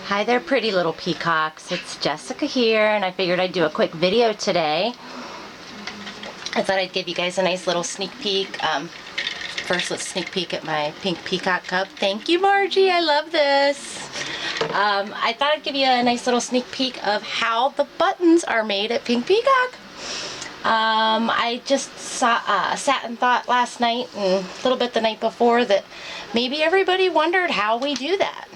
Hi there, pretty little peacocks. It's Jessica here, and I figured I'd do a quick video today. I thought I'd give you guys a nice little sneak peek. First, let's sneak peek at my pink peacock cup. Thank you, Margie. I love this. I thought I'd give you a nice little sneak peek of how the buttons are made at Pink Peacock. I just sat and thought last night and a little bit the night before that maybe everybody wondered how we do that.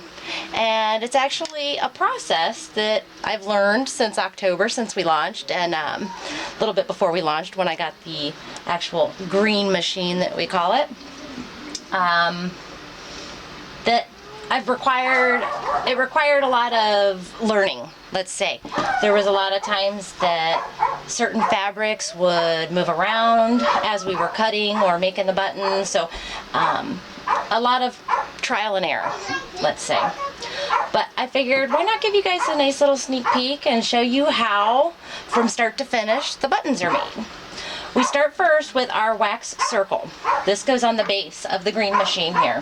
And it's actually a process that I've learned since October, since we launched, and a little bit before we launched when I got the actual green machine that we call it. That it required a lot of learning, let's say. There was a lot of times that certain fabrics would move around as we were cutting or making the buttons, so a lot of trial and error, let's say. But I figured, why not give you guys a nice little sneak peek and show you how, from start to finish, the buttons are made. We start first with our wax circle. This goes on the base of the green machine here.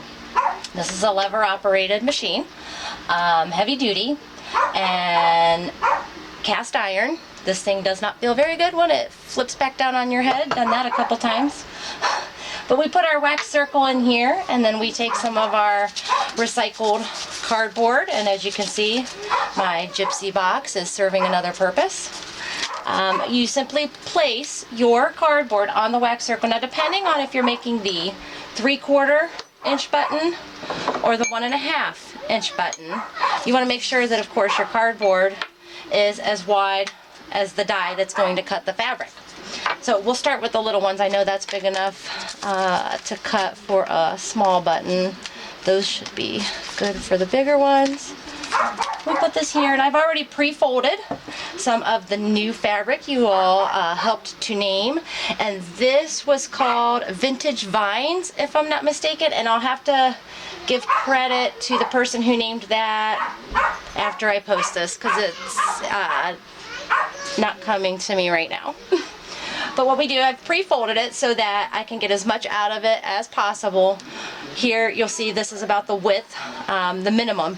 This is a lever operated machine, heavy duty, and cast iron. This thing does not feel very good when it flips back down on your head. Done that a couple times. But we put our wax circle in here, and then we take some of our recycled cardboard, and as you can see, my gypsy box is serving another purpose. You simply place your cardboard on the wax circle. Now, depending on if you're making the 3/4 inch button or the 1.5 inch button, you want to make sure that, of course, your cardboard is as wide as the die that's going to cut the fabric. So we'll start with the little ones. I know that's big enough to cut for a small button. Those should be good for the bigger ones. We put this here, and I've already pre-folded some of the new fabric you all helped to name, and this was called Vintage Vines, if I'm not mistaken, and I'll have to give credit to the person who named that after I post this, because it's not coming to me right now. But what we do, I've pre-folded it so that I can get as much out of it as possible. Here you'll see this is about the width, the minimum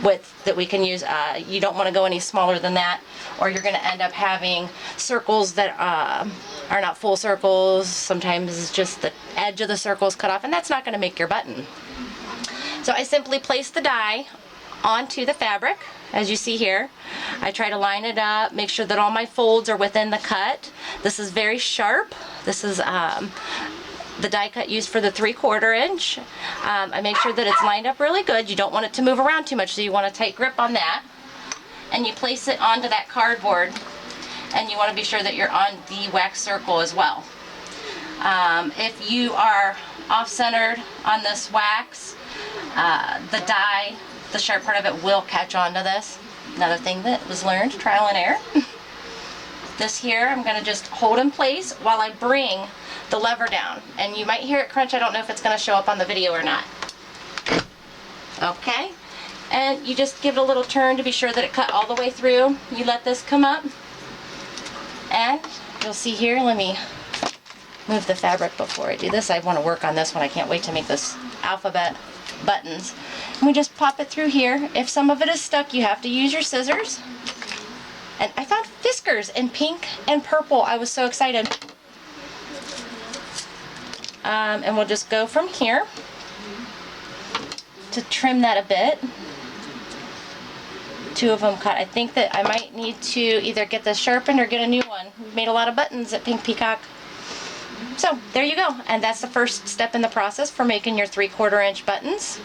width that we can use. You don't want to go any smaller than that, or you're going to end up having circles that are not full circles. Sometimes it's just the edge of the circles cut off, and that's not going to make your button. So I simply place the die onto the fabric, as you see here. I try to line it up, make sure that all my folds are within the cut. This is very sharp. This is the die cut used for the 3/4 inch. I make sure that it's lined up really good. You don't want it to move around too much, so you want a tight grip on that. And you place it onto that cardboard, and you want to be sure that you're on the wax circle as well. If you are off-centered on this wax, the die, the sharp part of it, will catch onto this. Another thing that was learned, trial and error. This here, I'm going to just hold in place while I bring the lever down. And you might hear it crunch. I don't know if it's going to show up on the video or not. Okay. And you just give it a little turn to be sure that it cut all the way through. You let this come up. And you'll see here, let me move the fabric before I do this. I want to work on this one. I can't wait to make this alphabet buttons. And we just pop it through here. If some of it is stuck, you have to use your scissors. And I found Fiskars in pink and purple. I was so excited. And we'll just go from here to trim that a bit. 2 of them cut. I think that I might need to either get this sharpened or get a new one. We've made a lot of buttons at Pink Peacock. So there you go, and that's the first step in the process for making your 3/4 inch buttons.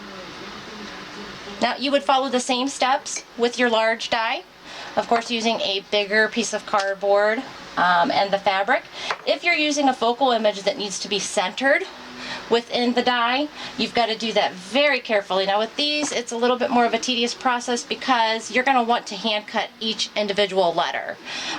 Now you would follow the same steps with your large die, of course using a bigger piece of cardboard and the fabric. If you're using a focal image that needs to be centered within the die, you've got to do that very carefully. Now with these, it's a little bit more of a tedious process because you're going to want to hand cut each individual letter.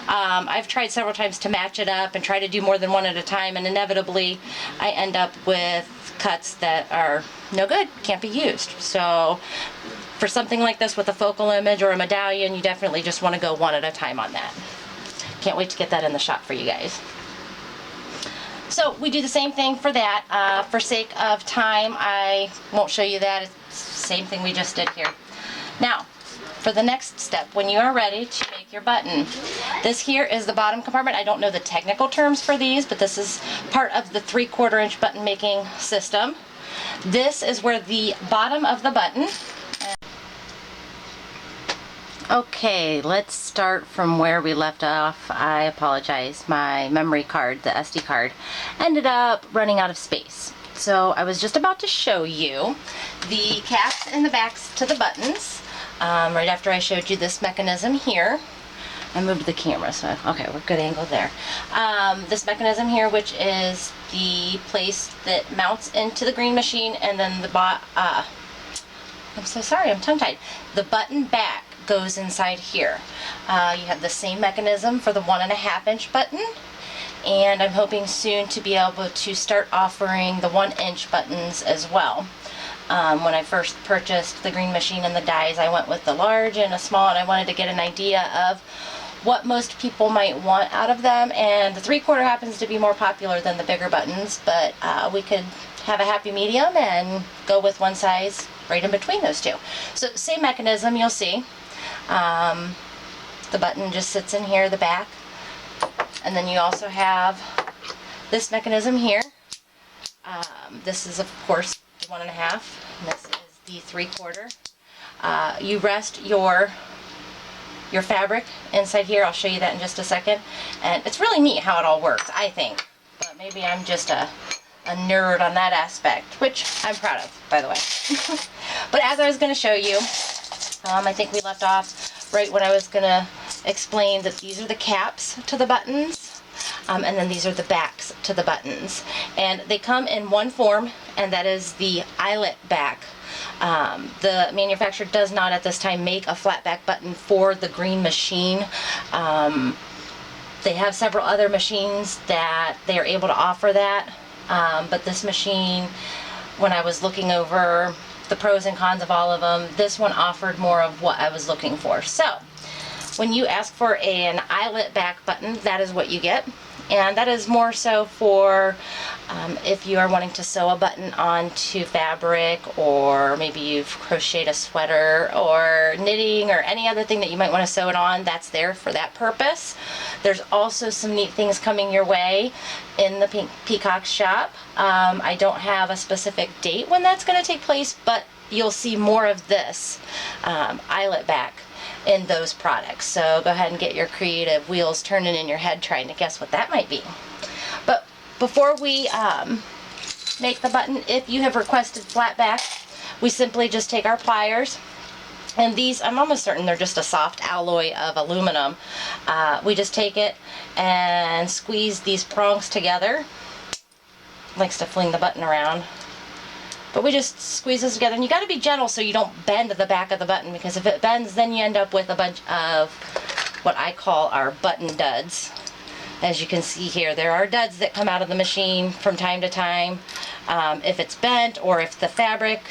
I've tried several times to match it up and try to do more than one at a time, and inevitably I end up with cuts that are no good, can't be used. So for something like this with a focal image or a medallion, you definitely just want to go one at a time on that. Can't wait to get that in the shop for you guys. So we do the same thing for that. For sake of time, I won't show you that. It's the same thing we just did here. Now, for the next step when you are ready to make your button. This here is the bottom compartment. I don't know the technical terms for these, but this is part of the 3/4 inch button making system. This is where the bottom of the button. Okay, let's start from where we left off. I apologize. My memory card, the SD card, ended up running out of space. So I was just about to show you the caps and the backs to the buttons. Right after I showed you this mechanism here. I moved the camera, so okay, we're good angle there. This mechanism here, which is the place that mounts into the green machine, and then the I'm so sorry, I'm tongue-tied. The button back goes inside here. You have the same mechanism for the 1.5 inch button, and I'm hoping soon to be able to start offering the 1 inch buttons as well. When I first purchased the green machine and the dies, I went with the large and a small, and I wanted to get an idea of what most people might want out of them, and the 3/4 happens to be more popular than the bigger buttons, but we could have a happy medium and go with one size right in between those two. So same mechanism, you'll see. The button just sits in here, the back, and then you also have this mechanism here. This is of course 1.5, and this is the 3/4. You rest your fabric inside here. I'll show you that in just a second, and it's really neat how it all works, I think, but maybe I'm just a nerd on that aspect, which I'm proud of, by the way. But as I was going to show you, I think we left off right when I was going to explain that these are the caps to the buttons, and then these are the backs to the buttons, and they come in one form, and that is the eyelet back. The manufacturer does not at this time make a flat back button for the green machine. They have several other machines that they are able to offer that, but this machine, when I was looking over the pros and cons of all of them, this one offered more of what I was looking for. So when you ask for an eyelet back button, that is what you get, and that is more so for if you are wanting to sew a button onto fabric, or maybe you've crocheted a sweater or knitting or any other thing that you might want to sew it on. That's there for that purpose. There's also some neat things coming your way in the Peacock shop. I don't have a specific date when that's going to take place, but you'll see more of this eyelet back in those products. So go ahead and get your creative wheels turning in your head trying to guess what that might be. But before we make the button, if you have requested flat back, we simply just take our pliers, and these, I'm almost certain they're just a soft alloy of aluminum. We just take it and squeeze these prongs together. Likes to fling the button around. But we just squeeze this together, and you got to be gentle so you don't bend the back of the button, because if it bends, then you end up with a bunch of what I call our button duds. As you can see here, there are duds that come out of the machine from time to time. If it's bent, or if the fabric,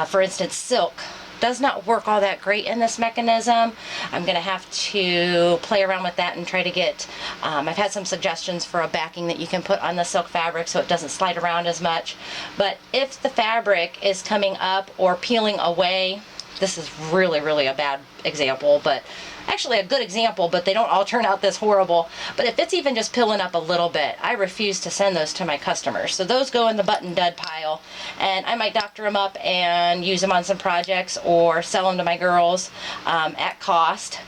for instance silk, does not work all that great in this mechanism, I'm going to have to play around with that and try to get, I've had some suggestions for a backing that you can put on the silk fabric so it doesn't slide around as much. But if the fabric is coming up or peeling away, this is really a bad example, but actually a good example, but they don't all turn out this horrible. But if it's even just peeling up a little bit, I refuse to send those to my customers. So those go in the button dud pile, and I might doctor them up and use them on some projects, or sell them to my girls at cost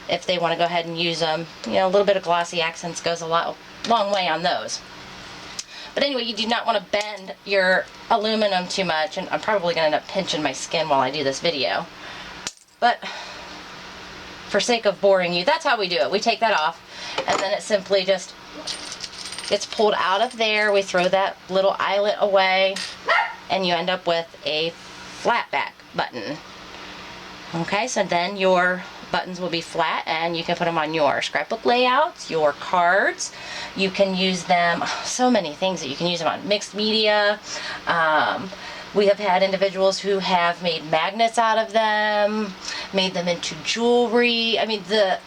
if they want to go ahead and use them. You know, a little bit of glossy accents goes a long way on those. But anyway, you do not want to bend your aluminum too much, and I'm probably going to end up pinching my skin while I do this video. But for sake of boring you, that's how we do it. We take that off, and then it simply just gets pulled out of there. We throw that little eyelet away, and you end up with a flat back button. Okay, so then your buttons will be flat, and you can put them on your scrapbook layouts, your cards. You can use them, so many things that you can use them on. Mixed media. We have had individuals who have made magnets out of them, made them into jewelry. I mean, the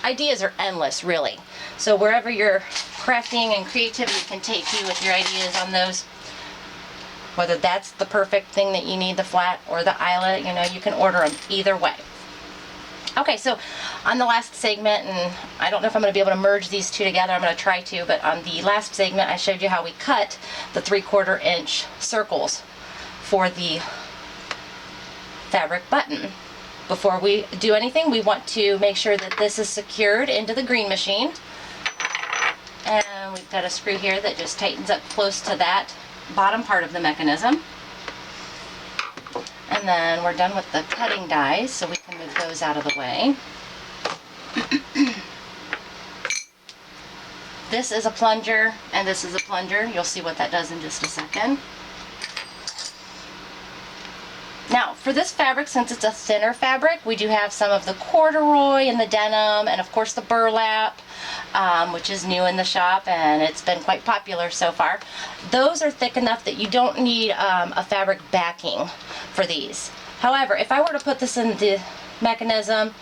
ideas are endless, really. So wherever your crafting and creativity can take you with your ideas on those. Whether that's the perfect thing that you need, the flat or the eyelet, you know, you can order them either way. Okay, so on the last segment, and I don't know if I'm going to be able to merge these two together, I'm going to try to, but on the last segment I showed you how we cut the 3/4 inch circles for the fabric button. Before we do anything, we want to make sure that this is secured into the green machine. And we've got a screw here that just tightens up close to that bottom part of the mechanism. And then we're done with the cutting dies, so we can move those out of the way. This is a plunger, and this is a plunger. You'll see what that does in just a second. Now, for this fabric, since it's a thinner fabric, we do have some of the corduroy and the denim, and of course the burlap, which is new in the shop, and it's been quite popular so far. Those are thick enough that you don't need a fabric backing for these. However, if I were to put this in the mechanism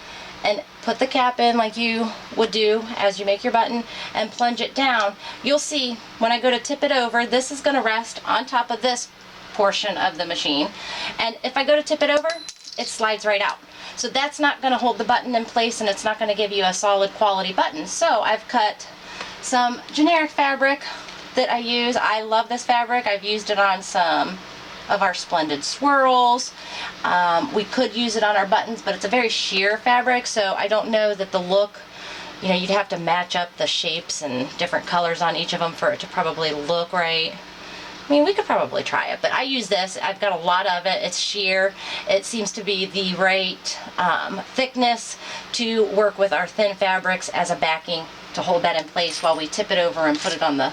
and put the cap in like you would do as you make your button and plunge it down, you'll see when I go to tip it over, this is going to rest on top of this portion of the machine, and if I go to tip it over, it slides right out. So that's not going to hold the button in place, and it's not going to give you a solid quality button. So I've cut some generic fabric that I use. I love this fabric. I've used it on some of our Splendid swirls. We could use it on our buttons, but it's a very sheer fabric, so I don't know that the look, you know, you'd have to match up the shapes and different colors on each of them for it to probably look right. I mean, we could probably try it, but I use this. I've got a lot of it. It's sheer. It seems to be the right thickness to work with our thin fabrics as a backing to hold that in place while we tip it over and put it on the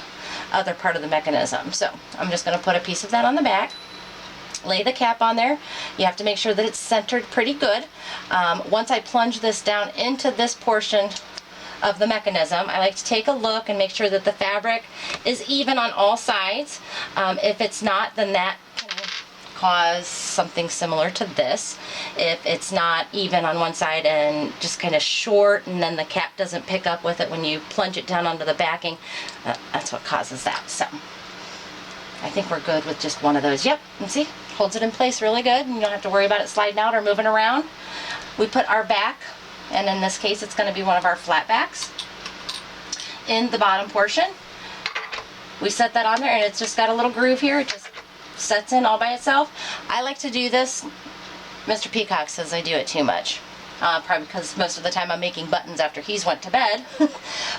other part of the mechanism. So I'm just going to put a piece of that on the back. Lay the cap on there. You have to make sure that it's centered pretty good. Once I plunge this down into this portion of the mechanism, I like to take a look and make sure that the fabric is even on all sides. If it's not, then that can cause something similar to this. If it's not even on one side and just kind of short, and then the cap doesn't pick up with it when you plunge it down onto the backing, that's what causes that. So I think we're good with just one of those. Yep, and see, holds it in place really good, and you don't have to worry about it sliding out or moving around. We put our back, and in this case it's going to be one of our flat backs, in the bottom portion. We set that on there, and it's just got a little groove here. It just sets in all by itself. I like to do this. Mr. Peacock says I do it too much. Probably because most of the time I'm making buttons after he's went to bed.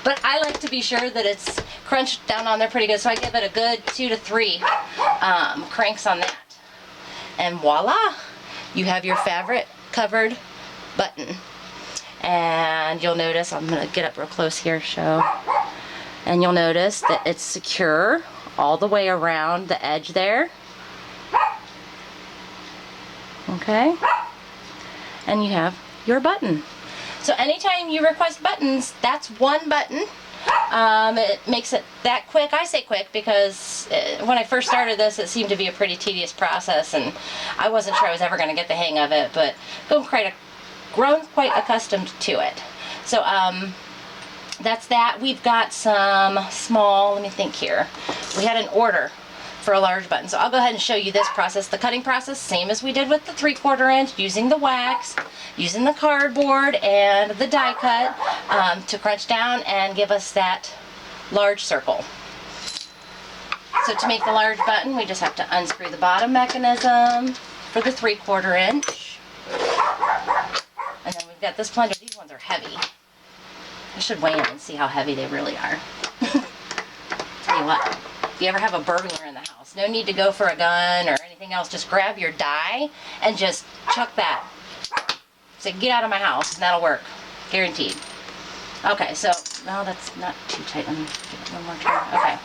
But I like to be sure that it's crunched down on there pretty good, so I give it a good 2 to 3 cranks on that. And voila! You have your fabric covered button. And you'll notice, I'm going to get up real close here, show. And you'll notice that it's secure all the way around the edge there. Okay? And you have your button. So anytime you request buttons, that's one button. It makes it that quick. I say quick because when I first started this, it seemed to be a pretty tedious process, and I wasn't sure I was ever going to get the hang of it, but grown quite accustomed to it. So that's that. We've got some small, let me think here. We had an order for a large button, so I'll go ahead and show you this process. The cutting process, same as we did with the 3/4 inch, using the wax, using the cardboard and the die cut to crunch down and give us that large circle. So to make the large button, we just have to unscrew the bottom mechanism for the 3/4 inch. And then we've got this plunger. These ones are heavy. I should weigh them and see how heavy they really are. Tell you what, if you ever have a burglar in the house, no need to go for a gun or anything else. Just grab your die and just chuck that. Say, get out of my house, and that'll work. Guaranteed. Okay, so, no, that's not too tight. Let me give it one more try. Okay.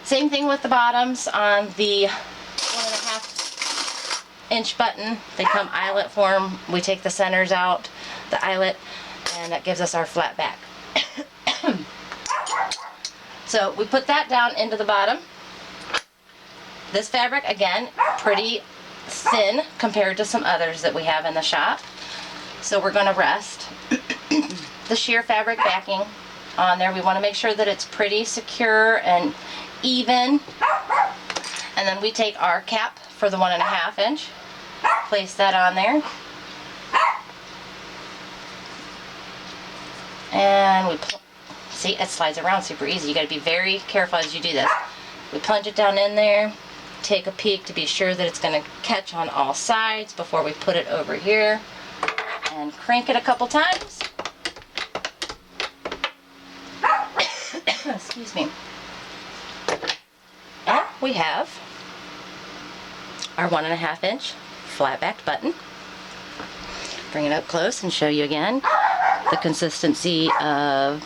Same thing with the bottoms on the 1.5 inch button. They come eyelet form. We take the centers out, the eyelet, and that gives us our flat back. So we put that down into the bottom. This fabric, again, pretty thin compared to some others that we have in the shop. So we're going to rest the sheer fabric backing on there. We want to make sure that it's pretty secure and even. And then we take our cap for the 1.5 inch, place that on there, and we see, it slides around super easy. You got to be very careful as you do this. We plunge it down in there, take a peek to be sure that it's going to catch on all sides before we put it over here, and crank it a couple times. Excuse me. And we have our 1.5 inch flat backed button. Bring it up close and show you again the consistency of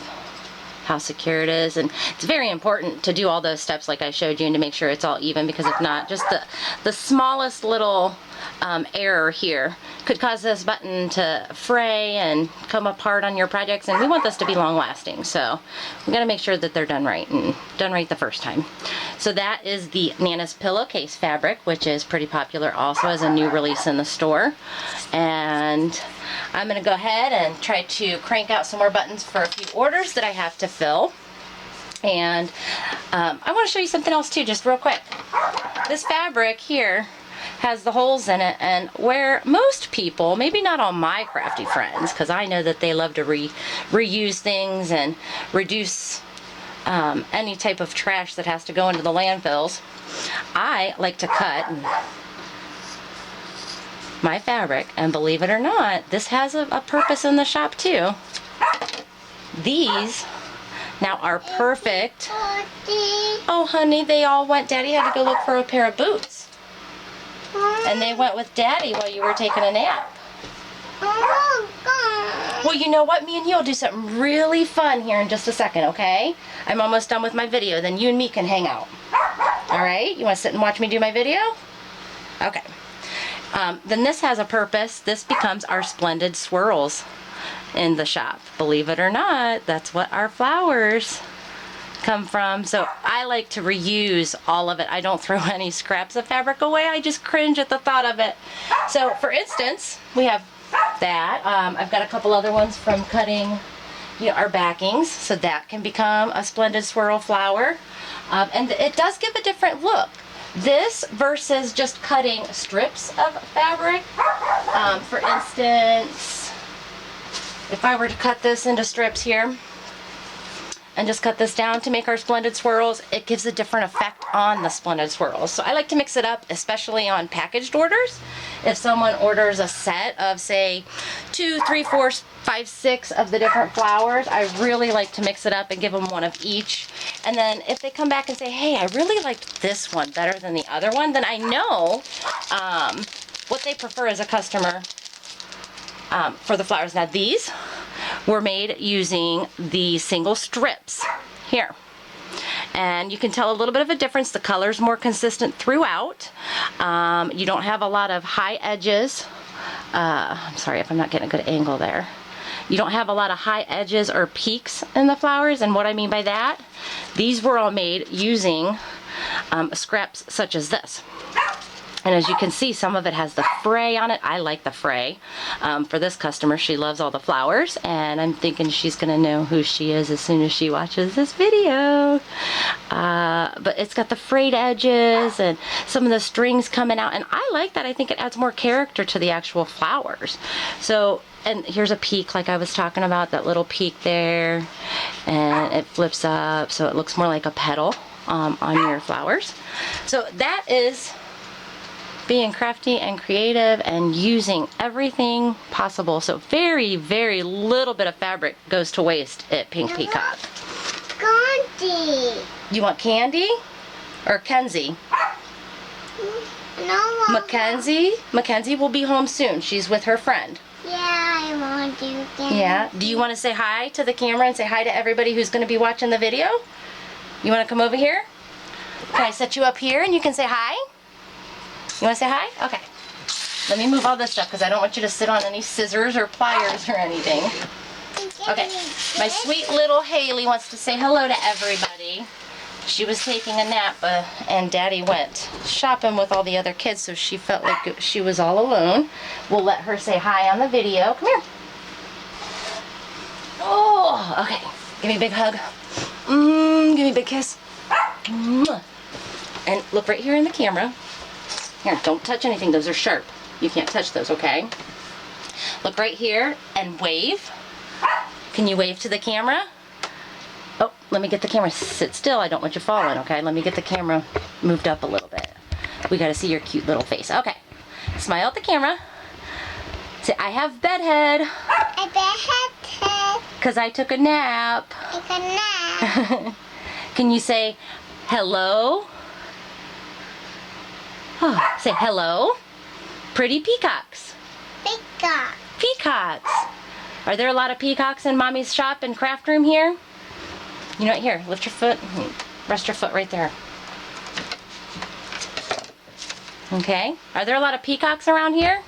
how secure it is. And it's very important to do all those steps like I showed you and to make sure it's all even, because if not, just the smallest little error here could cause this button to fray and come apart on your projects, and we want this to be long lasting, so we got to make sure that they're done right and done right the first time. So that is the Nana's pillowcase fabric, which is pretty popular also as a new release in the store. And I'm going to go ahead and try to crank out some more buttons for a few orders that I have to fill. And I want to show you something else too, just real quick. This fabric here has the holes in it, and where most people, maybe not all my crafty friends, because I know that they love to reuse things and reduce any type of trash that has to go into the landfills, I like to cut my fabric, and believe it or not, this has a purpose in the shop too. These now are perfect. Oh honey, they all went, Daddy had to go look for a pair of boots. And they went with Daddy while you were taking a nap. Well, you know what? Me and you will do something really fun here in just a second, okay? I'm almost done with my video. Then you and me can hang out. Alright? You want to sit and watch me do my video? Okay. Then this has a purpose. This becomes our splendid swirls in the shop. Believe it or not, that's what our flowers come from. So I like to reuse all of it. I don't throw any scraps of fabric away. I just cringe at the thought of it. So for instance, we have that. I've got a couple other ones from cutting, you know, our backings, so that can become a splendid swirl flower. And it does give a different look. This versus just cutting strips of fabric. For instance, if I were to cut this into strips here and just cut this down to make our splendid swirls, it gives a different effect on the splendid swirls. So I like to mix it up, especially on packaged orders. If someone orders a set of, say, 2, 3, 4, 5, 6 of the different flowers, I really like to mix it up and give them one of each. And then if they come back and say, hey, I really liked this one better than the other one, then I know what they prefer as a customer for the flowers. Now these were made using the single strips here. And you can tell a little bit of a difference. The color's more consistent throughout. You don't have a lot of high edges. I'm sorry if I'm not getting a good angle there. You don't have a lot of high edges or peaks in the flowers, and what I mean by that, these were all made using scraps such as this. And as you can see, some of it has the fray on it. I like the fray. For this customer, she loves all the flowers, and I'm thinking she's gonna know who she is as soon as she watches this video. But it's got the frayed edges and some of the strings coming out, and I like that. I think it adds more character to the actual flowers. So, and here's a peak like I was talking about, that little peak there, and it flips up so it looks more like a petal on your flowers. So that is being crafty and creative and using everything possible. So very, very little bit of fabric goes to waste at Pink Peacock. Candy. You want candy? Or Kenzie? No. Mackenzie? Mackenzie will be home soon. She's with her friend. Yeah, I want to candy. Yeah? Do you want to say hi to the camera and say hi to everybody who's going to be watching the video? You want to come over here? Can I set you up here and you can say hi? You want to say hi? Okay. Let me move all this stuff because I don't want you to sit on any scissors or pliers or anything. Okay. My sweet little Haley wants to say hello to everybody. She was taking a nap and Daddy went shopping with all the other kids, so she felt like she was all alone. We'll let her say hi on the video. Come here. Oh, okay. Give me a big hug. Give me a big kiss. And look right here in the camera. Here, don't touch anything. Those are sharp. You can't touch those, okay? Look right here and wave. Can you wave to the camera? Oh, let me get the camera. Sit still. I don't want you falling, okay? Let me get the camera moved up a little bit. We got to see your cute little face. Okay. Smile at the camera. Say, I have bedhead. I bet Because I took a nap. it's a nap. Can you say hello? Oh, say hello. Pretty peacocks. Peacock. Peacocks. Are there a lot of peacocks in Mommy's shop and craft room here? You know what? Here, lift your foot. Rest your foot right there. Okay. Are there a lot of peacocks around here?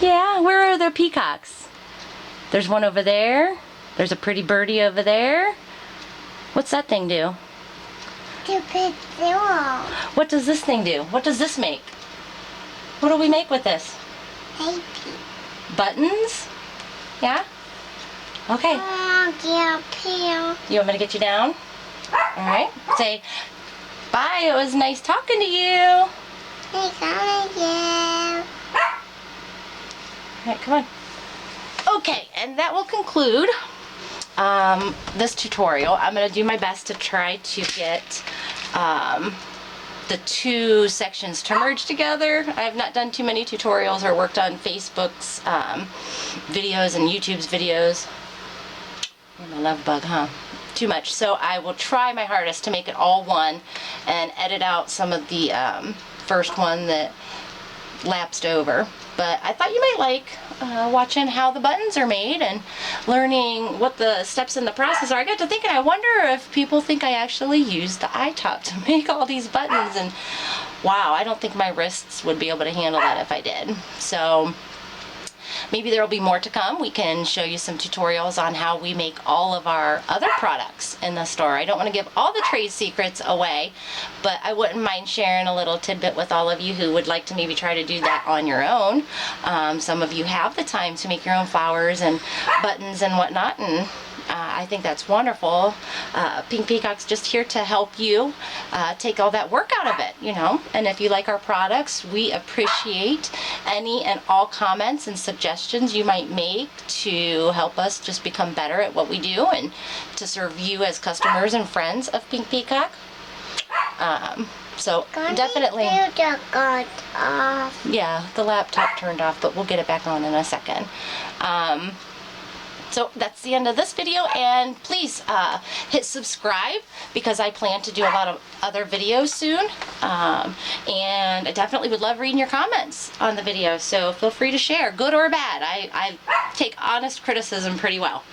Yeah, where are the peacocks? There's one over there. There's a pretty birdie over there. What's that thing do? Stupid zero. What does this thing do? What does this make? What do we make with this? Baby. Buttons? Yeah? Okay. Oh, get up here. You want me to get you down? Alright. Say, bye, it was nice talking to you. They gonna you. Alright, come on. Okay, and that will conclude this tutorial. I'm going to do my best to try to get the two sections to merge together. I have not done too many tutorials or worked on Facebook's videos and YouTube's videos. My love bug, huh? Too much. So I will try my hardest to make it all one and edit out some of the first one that lapsed over. But I thought you might like watching how the buttons are made and learning what the steps in the process are. I got to thinking, I wonder if people think I actually used the iTop to make all these buttons, and wow, I don't think my wrists would be able to handle that if I did. So maybe there will be more to come. We can show you some tutorials on how we make all of our other products in the store. I don't want to give all the trade secrets away, but I wouldn't mind sharing a little tidbit with all of you who would like to maybe try to do that on your own. Some of you have the time to make your own flowers and buttons and whatnot, and I think that's wonderful. Pink Peacock's just here to help you take all that work out of it, you know. And if you like our products, we appreciate any and all comments and suggestions you might make to help us just become better at what we do and to serve you as customers and friends of Pink Peacock. So definitely. Got off. Yeah, the laptop turned off, but we'll get it back on in a second. So that's the end of this video, and please hit subscribe because I plan to do a lot of other videos soon, and I definitely would love reading your comments on the video, so feel free to share, good or bad. I take honest criticism pretty well.